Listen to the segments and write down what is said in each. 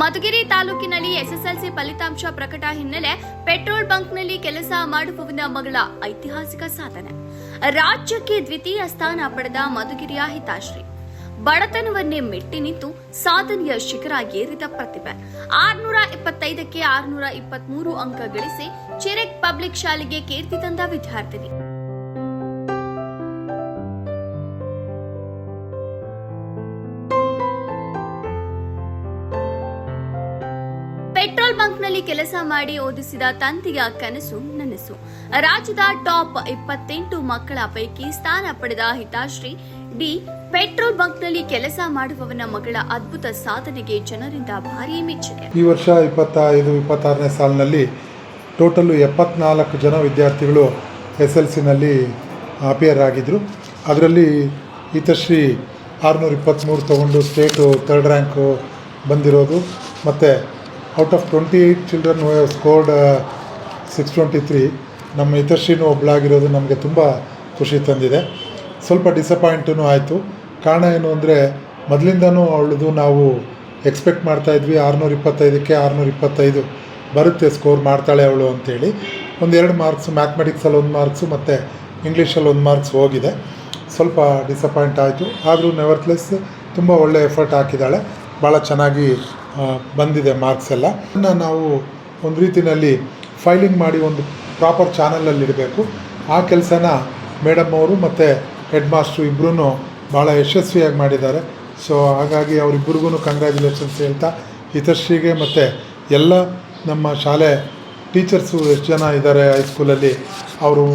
ಮಧುಗಿರಿ ತಾಲೂಕಿನಲ್ಲಿ ಎಸ್ಎಸ್ಎಲ್ಸಿ ಫಲಿತಾಂಶ ಪ್ರಕಟ ಹಿನ್ನೆಲೆ ಪೆಟ್ರೋಲ್ ಬಂಕ್ನಲ್ಲಿ ಕೆಲಸ ಮಾಡುವವನ ಮಗಳ ಐತಿಹಾಸಿಕ ಸಾಧನೆ. ರಾಜ್ಯಕ್ಕೆ ದ್ವಿತೀಯ ಸ್ಥಾನ ಪಡೆದ ಮಧುಗಿರಿಯ ಹಿತಾಶ್ರೀ ಬಡತನವನ್ನೇ ಮೆಟ್ಟಿ ನಿಂತು ಸಾಧನೆಯ ಶಿಖರ ಏರಿದ ಪ್ರತಿಭೆ. 625ಕ್ಕೆ 623 ಅಂಕ ಗಳಿಸಿ ಚಿರೆಕ್ ಪಬ್ಲಿಕ್ ಶಾಲೆಗೆ ಕೀರ್ತಿ ತಂದ ವಿದ್ಯಾರ್ಥಿನಿ. ಪೆಟ್ರೋಲ್ ಬಂಕ್ನಲ್ಲಿ ಕೆಲಸ ಮಾಡಿ ಓದಿಸಿದ ತಂದೆಯ ಕನಸು ನನಸು. ರಾಜ್ಯದ ಟಾಪ್ 28 ಮಕ್ಕಳ ಪೈಕಿ ಸ್ಥಾನ ಪಡೆದ ಹಿತಾಶ್ರೀ ಡಿ ಪೆಟ್ರೋಲ್ ಬಂಕ್ನಲ್ಲಿ ಕೆಲಸ ಮಾಡುವವನ ಮಗಳ ಅದ್ಭುತ ಸಾಧನೆಗೆ ಜನರಿಂದ ಭಾರೀ ಮೆಚ್ಚುಗೆ. ಈ ವರ್ಷ 25-26ನೇ ಸಾಲಿನಲ್ಲಿ ಟೋಟಲ್ 74 ಜನ ವಿದ್ಯಾರ್ಥಿಗಳು SLCನಲ್ಲಿ ಅಪಿಯರ್ ಆಗಿದ್ದರು. ಅದರಲ್ಲಿ ಹಿತಶ್ರೀ 623 ತಗೊಂಡು ಸ್ಟೇಟು 3rd ರ್ಯಾಂಕು ಬಂದಿರೋದು. ಮತ್ತು out of 28 children who have scored 623 ನಮ್ಮ ಹಿತಶ್ರೀನೂ ಒಬ್ಬಳಾಗಿರೋದು ನಮಗೆ ತುಂಬ ಖುಷಿ ತಂದಿದೆ. ಸ್ವಲ್ಪ ಡಿಸಪಾಯಿಂಟೂ ಆಯಿತು. ಕಾರಣ ಏನು ಅಂದರೆ ಮೊದಲಿಂದನೂ ಅವಳದು ನಾವು ಎಕ್ಸ್ಪೆಕ್ಟ್ ಮಾಡ್ತಾಯಿದ್ವಿ 625ಕ್ಕೆ 625 ಬರುತ್ತೆ, ಸ್ಕೋರ್ ಮಾಡ್ತಾಳೆ ಅವಳು ಅಂಥೇಳಿ. 1-2 ಮಾರ್ಕ್ಸ್ ಮ್ಯಾಥಮೆಟಿಕ್ಸಲ್ಲಿ 1 ಮಾರ್ಕ್ಸು ಮತ್ತು ಇಂಗ್ಲೀಷಲ್ಲಿ 1 ಮಾರ್ಕ್ಸ್ ಹೋಗಿದೆ. ಸ್ವಲ್ಪ ಡಿಸಪಾಯಿಂಟ್ ಆಯಿತು. ಆದರೂ ನೆವರ್ತ್ಲೆಸ್ ತುಂಬ ಒಳ್ಳೆ ಎಫರ್ಟ್ ಹಾಕಿದ್ದಾಳೆ. ಭಾಳ ಚೆನ್ನಾಗಿ ಬಂದಿದೆ ಮಾರ್ಕ್ಸ್ ಎಲ್ಲ. ನಾವು ಒಂದು ರೀತಿಯಲ್ಲಿ ಫೈಲಿಂಗ್ ಮಾಡಿ ಒಂದು ಪ್ರಾಪರ್ ಚಾನಲಲ್ಲಿ ಇಡಬೇಕು. ಆ ಕೆಲಸನ ಮೇಡಮ್ ಅವರು ಮತ್ತು ಹೆಡ್ ಮಾಸ್ಟ್ರು ಇಬ್ಬರೂ ಭಾಳ ಯಶಸ್ವಿಯಾಗಿ ಮಾಡಿದ್ದಾರೆ. ಸೊ ಹಾಗಾಗಿ ಅವರಿಬ್ಬರಿಗೂ ಕಂಗ್ರ್ಯಾಚುಲೇಷನ್ಸ್ ಹೇಳ್ತಾ, ಹಿತಶ್ರೀಗೆ ಮತ್ತು ಎಲ್ಲ ನಮ್ಮ ಶಾಲೆ ಟೀಚರ್ಸು ಎಷ್ಟು ಜನ ಇದ್ದಾರೆ ಹೈಸ್ಕೂಲಲ್ಲಿ, ಅವರು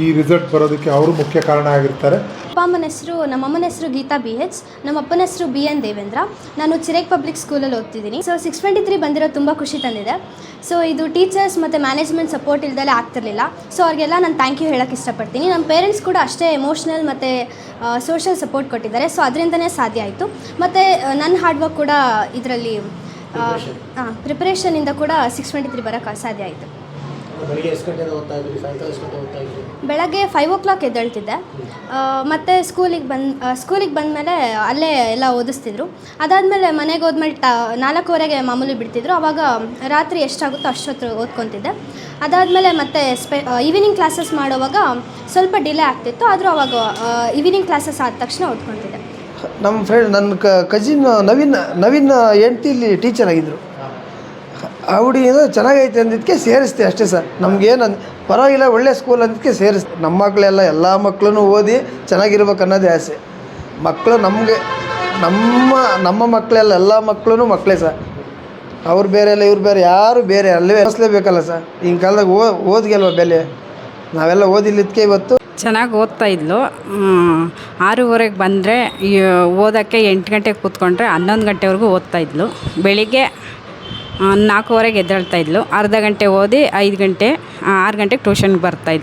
ಈ ರಿಸಲ್ಟ್ ಬರೋದಕ್ಕೆ ಅವರು ಮುಖ್ಯ ಕಾರಣ ಆಗಿರ್ತಾರೆ. ನಮ್ಮ ಅಮ್ಮನ ಹೆಸರು ಗೀತಾ BH, ನಮ್ಮ ಅಪ್ಪನ ಹೆಸರು BN ದೇವೇಂದ್ರ. ನಾನು ಚಿರೇಕ್ ಪಬ್ಲಿಕ್ ಸ್ಕೂಲಲ್ಲಿ ಓದ್ತಿದ್ದೀನಿ. ಸೊ 623 ಬಂದಿರೋದು ತುಂಬ ಖುಷಿ ತಂದಿದೆ. ಸೊ ಇದು ಟೀಚರ್ಸ್ ಮತ್ತು ಮ್ಯಾನೇಜ್ಮೆಂಟ್ ಸಪೋರ್ಟ್ ಇಲ್ದಲೇ ಆಗ್ತಿರಲಿಲ್ಲ. ಸೊ ಅವ್ರಿಗೆಲ್ಲ ನಾನು ಥ್ಯಾಂಕ್ ಯು ಹೇಳೋಕ್ಕೆ ಇಷ್ಟಪಡ್ತೀನಿ. ನಮ್ಮ ಪೇರೆಂಟ್ಸ್ ಕೂಡ ಅಷ್ಟೇ ಎಮೋಷ್ನಲ್ ಮತ್ತು ಸೋಷಲ್ ಸಪೋರ್ಟ್ ಕೊಟ್ಟಿದ್ದಾರೆ. ಸೊ ಅದರಿಂದನೇ ಸಾಧ್ಯ ಆಯಿತು. ಮತ್ತು ನನ್ನ ಹಾರ್ಡ್ ವರ್ಕ್ ಕೂಡ ಇದರಲ್ಲಿ ಪ್ರಿಪ್ರೇಷನಿಂದ ಕೂಡ 623 ಬರೋಕ್ಕೆ ಸಾಧ್ಯ ಆಯಿತು. ಬೆಳಗ್ಗೆ 5 o'clock ಎದ್ದೇಳ್ತಿದ್ದೆ. ಮತ್ತು ಸ್ಕೂಲಿಗೆ ಬಂದಮೇಲೆ ಅಲ್ಲೇ ಎಲ್ಲ ಓದಿಸ್ತಿದ್ರು. ಅದಾದಮೇಲೆ ಮನೆಗೆ ಹೋದ್ಮೇಲೆ 4:15ಗೆ ಮಾಮೂಲಿ ಬಿಡ್ತಿದ್ರು. ಆವಾಗ ರಾತ್ರಿ ಎಷ್ಟಾಗುತ್ತೋ ಅಷ್ಟೊತ್ತು ಓದ್ಕೊತಿದ್ದೆ. ಅದಾದಮೇಲೆ ಮತ್ತೆ ಈವ್ನಿಂಗ್ ಕ್ಲಾಸಸ್ ಮಾಡೋವಾಗ ಸ್ವಲ್ಪ ಡಿಲೇ ಆಗ್ತಿತ್ತು. ಆದರೂ ಆವಾಗ ಈವ್ನಿಂಗ್ ಕ್ಲಾಸಸ್ ಆದ ತಕ್ಷಣ ಓದ್ಕೊತಿದ್ದೆ. ನಮ್ಮ ಫ್ರೆಂಡ್ ನನ್ನ ಕಜಿನ್ ನವೀನ್ ಹೆಂಡ್ತಿ ಇಲ್ಲಿ ಟೀಚರ್ ಆಗಿದ್ದರು. ಹುಡುಗಿನ ಚೆನ್ನಾಗೈತೆ ಅಂದಿದ್ದಕ್ಕೆ ಸೇರಿಸ್ತೆ ಅಷ್ಟೇ ಸರ್. ನಮಗೇನು ಪರವಾಗಿಲ್ಲ, ಒಳ್ಳೆ ಸ್ಕೂಲ್ ಅಂದಿದ್ದಕ್ಕೆ ಸೇರಿಸ್ತೆ. ನಮ್ಮ ಮಕ್ಕಳೆಲ್ಲ ಎಲ್ಲ ಮಕ್ಕಳೂ ಓದಿ ಚೆನ್ನಾಗಿರ್ಬೇಕು ಅನ್ನೋದೇ ಆಸೆ. ಮಕ್ಕಳು ನಮಗೆ ನಮ್ಮ ಮಕ್ಕಳೆಲ್ಲ ಎಲ್ಲ ಮಕ್ಕಳು ಮಕ್ಕಳೇ ಸರ್. ಅವ್ರು ಬೇರೆ ಅಲ್ಲ, ಇವ್ರು ಬೇರೆ, ಯಾರು ಬೇರೆ ಅಲ್ಲವೇ ಅನಿಸ್ಲೇಬೇಕಲ್ಲ ಸರ್. ಈಗಿನ ಕಾಲದಾಗ ಓದಿಗೆಲ್ವ ಬೆಲೆ. ನಾವೆಲ್ಲ ಓದಿಲ್ಲದಕ್ಕೆ ಇವತ್ತು ಚೆನ್ನಾಗಿ ಓದ್ತಾ ಇದ್ಲು. 6:15ಗೆ ಬಂದರೆ ಓದೋಕ್ಕೆ 8 ಗಂಟೆಗೆ ಕೂತ್ಕೊಂಡ್ರೆ 11 ಗಂಟೆವರೆಗೂ ಓದ್ತಾಯಿದ್ಲು. ಬೆಳಿಗ್ಗೆ 4:15ಗೆ ಎದ್ದೇಳ್ತಾಯಿದ್ಲು. ಅರ್ಧ ಗಂಟೆ ಓದಿ 5 ಗಂಟೆ 6 ಗಂಟೆಗೆ ಟ್ಯೂಷನ್ಗೆ ಬರ್ತಾಯಿದ್ಲು.